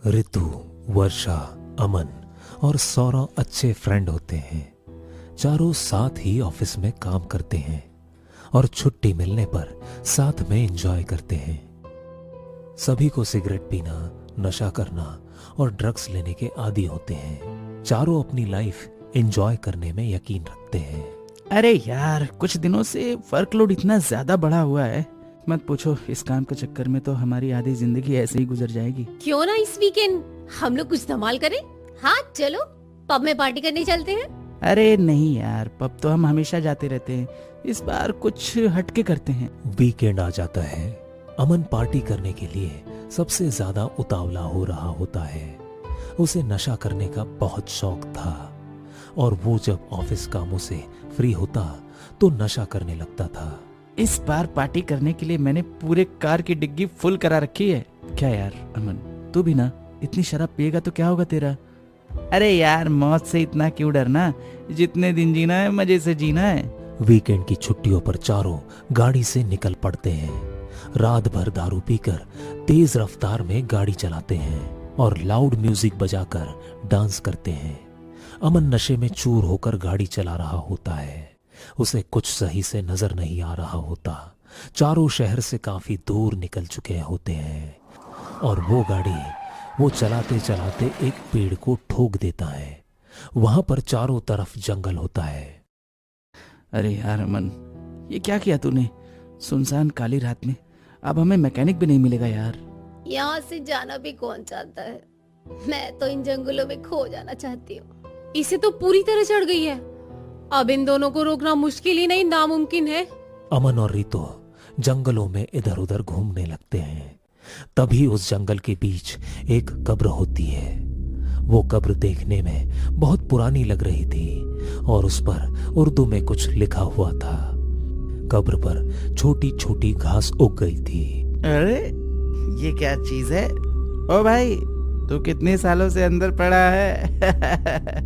ऋतु, वर्षा, अमन और सौरव अच्छे फ्रेंड होते हैं। चारों साथ ही ऑफिस में काम करते हैं और छुट्टी मिलने पर साथ में एंजॉय करते हैं। सभी को सिगरेट पीना, नशा करना और ड्रग्स लेने के आदी होते हैं। चारों अपनी लाइफ एंजॉय करने में यकीन रखते हैं। अरे यार, कुछ दिनों से वर्कलोड इतना ज्यादा बढ़ा हुआ है, मत पूछो। इस काम के चक्कर में तो हमारी आधी जिंदगी ऐसे ही गुजर जाएगी। क्यों ना इस वीकेंड हम लोग कुछ धमाल करें? हाँ चलो, पब में पार्टी करने चलते हैं। अरे नहीं यार, पब तो हम हमेशा जाते रहते हैं, इस बार कुछ हटके करते हैं। वीकेंड आ जाता है। अमन पार्टी करने के लिए सबसे ज्यादा उतावला हो रहा होता है। उसे नशा करने का बहुत शौक था और वो जब ऑफिस कामों से फ्री होता तो नशा करने लगता था। इस बार पार्टी करने के लिए मैंने पूरे कार की डिग्गी फुल करा रखी है। क्या यार अमन, तू भी ना इतनी शराब पिएगा तो क्या होगा तेरा? अरे यार, मौत से इतना क्यों डरना, जितने दिन जीना है मजे से जीना है। वीकेंड की छुट्टियों पर चारों गाड़ी से निकल पड़ते हैं। रात भर दारू पीकर तेज रफ्तार में गाड़ी चलाते हैं और लाउड म्यूजिक बजाकर डांस करते हैं। अमन नशे में चूर होकर गाड़ी चला रहा होता है। उसे कुछ सही से नजर नहीं आ रहा होता। चारों शहर से काफी दूर निकल चुके होते हैं और वो गाड़ी वो चलाते चलाते एक पेड़ को ठोक देता है। वहां पर चारों तरफ जंगल होता है। अरे यार अमन, ये क्या किया तूने? सुनसान काली रात में अब हमें मैकेनिक भी नहीं मिलेगा यार। यहाँ से जाना भी कौन चाहता है? मैं तो इन जंगलों में खो जाना चाहती हूँ। इसे तो पूरी तरह चढ़ गई है। अब इन दोनों को रोकना मुश्किल ही नहीं, नामुमकिन है। अमन और रितु जंगलों में इधर उधर घूमने लगते हैं। तभी उस जंगल के बीच एक कब्र होती है। वो कब्र देखने में बहुत पुरानी लग रही थी और उस पर उर्दू में कुछ लिखा हुआ था। कब्र पर छोटी छोटी घास उग गई थी। अरे ये क्या चीज है? ओ भाई, तू कितने सालों से अंदर पड़ा है?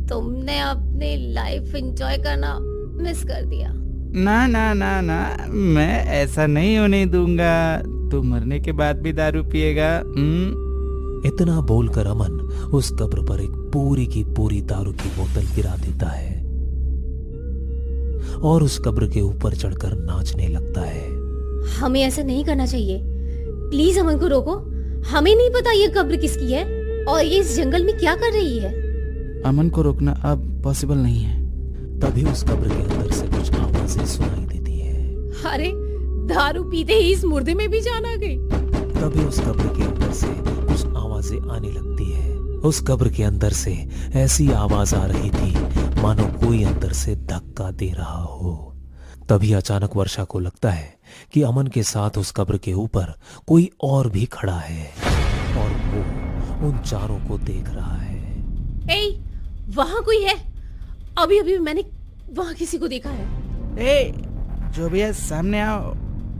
तुमने अपनी लाइफ एंजॉय करना मिस कर दिया। ना ना ना ना, मैं ऐसा नहीं होने दूंगा। तू मरने के बाद भी दारू पिएगा? इतना बोलकर अमन उस कब्र पर एक पूरी की पूरी दारू की बोतल गिरा देता है और उस कब्र के ऊपर चढ़कर नाचने लगता है। हमें ऐसा नहीं करना चाहिए, प्लीज अमन को रोको। हमें नहीं पता ये कब्र किसकी है और ये इस जंगल में क्या कर रही है। अमन को रोकना अब पॉसिबल नहीं है। तभी उस कब्र के अंदर से कुछ आवाजें सुनाई देती है। अरे दारू पीते ही इस मुर्दे में भी जान आ गई। तभी उस कब्र के अंदर से कुछ आवाजें आने लगती है। उस कब्र के अंदर से ऐसी आवाज आ रही थी मानो कोई अंदर से धक्का दे रहा हो। तभी अचानक वर्षा को लगता है कि अमन के साथ उस कब्र के ऊपर कोई और भी खड़ा है और वो उन चारों को देख रहा है। ए, वहाँ कोई है। अभी अभी मैंने वहाँ किसी को देखा है। ए, जो भी है सामने आओ।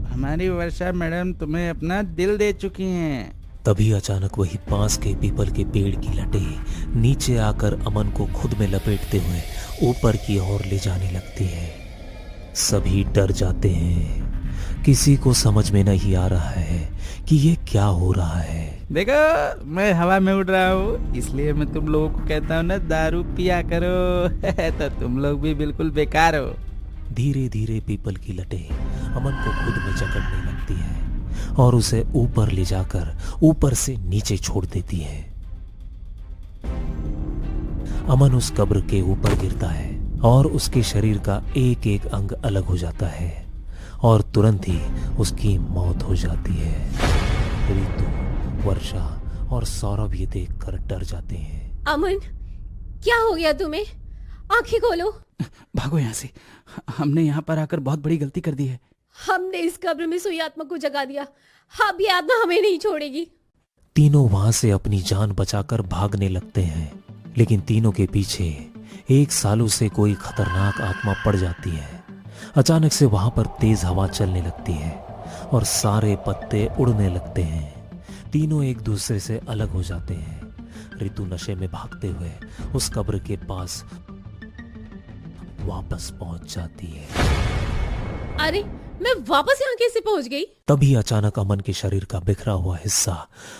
हमारी वर्षा मैडम तुम्हें अपना दिल दे चुकी हैं। तभी अचानक वही पास के पीपल के पेड़ की लटें नीचे आकर अमन को खुद में लपेटते हुए ऊपर की ओर ले जाने लगती है। सभी डर जाते हैं। किसी को समझ में नहीं आ रहा है कि ये क्या हो रहा है। देखो, मैं हवा में उड़ रहा हूँ, इसलिए मैं तुम लोगों को कहता हूँ ना, दारू पिया करो। तो तुम लोग भी बिल्कुल बेकार हो। धीरे धीरे पीपल की लटें अमन को खुद में जकड़ने लगती है और उसे ऊपर ले जाकर ऊपर से नीचे छोड़ देती है। अमन उस कब्र के ऊपर गिरता है और उसके शरीर का एक एक अंग अलग हो जाता है और तुरंत ही उसकी मौत हो जाती है। ऋतु, वर्षा और सौरभ ये देखकर डर जाते हैं। अमन, क्या हो गया तुम्हें? आंखें खोलो। भागो यहाँ से। हमने यहाँ पर आकर बहुत बड़ी गलती कर दी है। हमने इस कब्र में सोई आत्मा को जगा दिया। अब ये आत्मा हमें नहीं छोड़ेगी। तीनों वहां से अपनी जान बचाकर भागने लगते हैं, लेकिन तीनों के पीछे एक सालों से कोई खतरनाक आत्मा पड़ जाती है। अचानक से वहां पर तेज हवा चलने लगती है और सारे पत्ते उड़ने लगते हैं। तीनों एक दूसरे से अलग हो जाते हैं। ऋतु नशे में भागते हुए उस कब्र के पास वापस पहुंच जाती है। अरे मैं वापस यहाँ कैसे पहुंच गई? तभी अचानक अमन के शरीर का बिखरा हुआ हिस्सा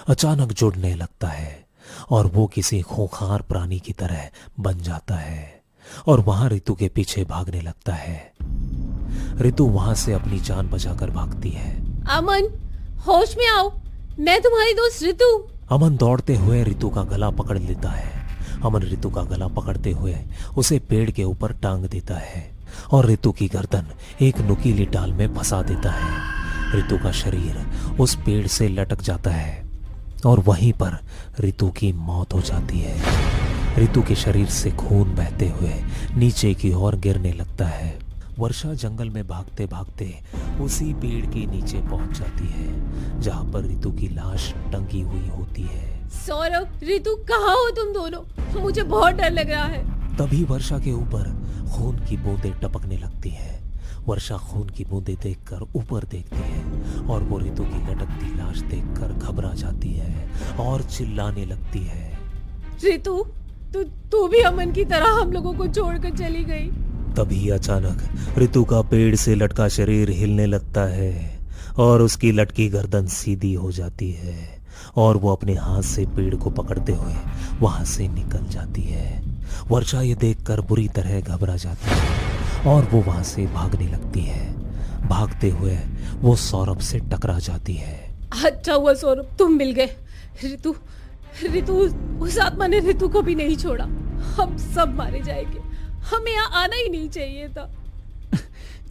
अचानक जुड़ने लगता है और वो किसी खूंखार प्राणी की तरह बन जाता है और वहां रितु के पीछे भागने लगता है। रितु वहां से अपनी जान बचाकर भागती है। अमन, होश में आओ, मैं तुम्हारी दोस्त रितु। अमन दौड़ते हुए रितु का गला पकड़ लेता है। अमन रितु का गला पकड़ते हुए उसे पेड़ के ऊपर टांग देता है और रितु की गर्दन एक नुकीली डाल में फंसा देता है। रितु का शरीर उस पेड़ से लटक जाता है और वहीं पर रितु की मौत हो जाती है। रितु के शरीर से खून बहते हुए नीचे की ओर गिरने लगता है। वर्षा जंगल में भागते भागते उसी पेड़ के नीचे पहुंच जाती है जहां पर रितु की लाश टंगी हुई होती है। सौरभ, रितु, कहाँ हो तुम दोनों? मुझे बहुत डर लग रहा है। तभी वर्षा के ऊपर खून की बूंदें टपकने लगती हैं। वर्षा खून की बूंदें देखकर ऊपर देखती है और वो रितु की लटकती लाश देखकर घबरा जाती है और चिल्लाने लगती है। रितु, तू भी अमन की तरह हम लोगों को छोड़कर चली गई। तभी अचानक रितु का पेड़ से लटका शरीर हिलने लगता है और उसकी लटकी गर्दन सीधी हो जाती है और वो अपने हाथ से पेड़ को पकड़ते हुए वहां से निकल जाती है। वर्षा ये देखकर बुरी तरह घबरा जाती है और वो वहां से भागने लगती है। भागते हुए वो सौरभ से टकरा जाती है। अच्छा हुआ सौरभ, तुम मिल गए। रितु, उस आत्मा ने रितु को भी नहीं छोड़ा। हम सब मारे जाएंगे। हमें यहाँ आना ही नहीं चाहिए था।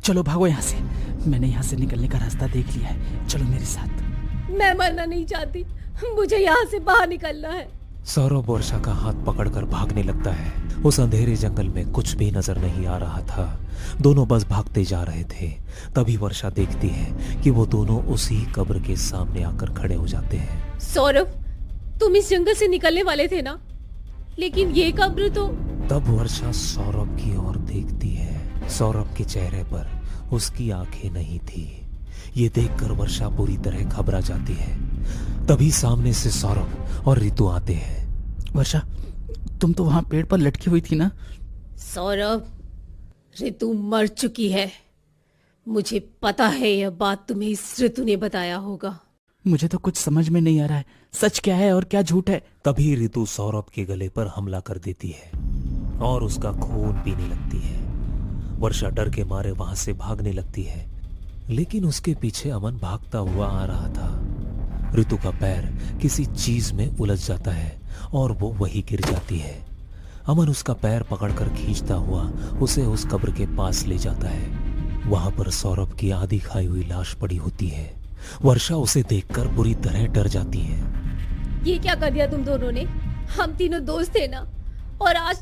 चलो भागो यहाँ से, मैंने यहाँ से निकलने का रास्ता देख लिया है, चलो मेरे साथ। मैं मरना नहीं चाहती, मुझे यहाँ से बाहर निकलना है। सौरभ वर्षा का हाथ पकड़कर भागने लगता है। उस अंधेरे जंगल में कुछ भी नजर नहीं आ रहा था। दोनों बस भागते जा रहे थे। तभी वर्षा देखती है कि वो दोनों उसी कब्र के सामने आकर खड़े हो जाते हैं। सौरभ, तुम इस जंगल से निकलने वाले थे ना, लेकिन ये कब्र तो। तब वर्षा सौरभ की ओर देखती है। सौरभ के चेहरे पर उसकी आंखें नहीं थी। ये देखकर वर्षा पूरी तरह घबरा जाती है। तभी सामने से सौरभ और रितु आते हैं। वर्षा, तुम तो वहां पेड़ पर लटकी हुई थी ना? सौरभ, रितु मर चुकी है। मुझे पता है यह बात तुम्हें इस रितु ने बताया होगा। मुझे तो कुछ समझ में नहीं आ रहा है, सच क्या है और क्या झूठ है? तभी रितु सौरभ के गले पर हमला कर देती है और उसका खून पीने लगती है। वर्षा डर के मारे वहां से भागने लगती है, लेकिन उसके पीछे अमन भागता हुआ आ रहा था। रितु का पैर किसी चीज में उलझ जाता है और वो वहीं गिर जाती है। अमन उसका पैर पकड़कर खींचता हुआ उसे उस कब्र के पास ले जाता है। वहां पर सौरभ की आधी खाई हुई लाश पड़ी होती है। वर्षा उसे देखकर बुरी तरह डर जाती है। ये क्या कर दिया तुम दोनों ने? हम तीनों दोस्त थे ना, और आज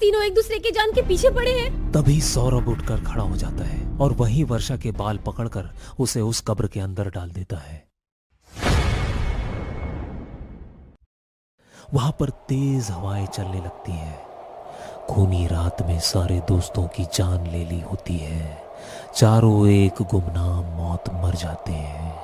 तीनों एक दूसरे के जान के पीछे पड़े हैं। तभी सौरभ उठकर खड़ा हो जाता है और वहीं वर्षा के बाल पकड़कर उसे उस कब्र के अंदर डाल देता है। वहां पर तेज हवाएं चलने लगती हैं। खूनी रात में सारे दोस्तों की जान ले ली होती है। चारों एक गुमनाम मौत मर जाते हैं।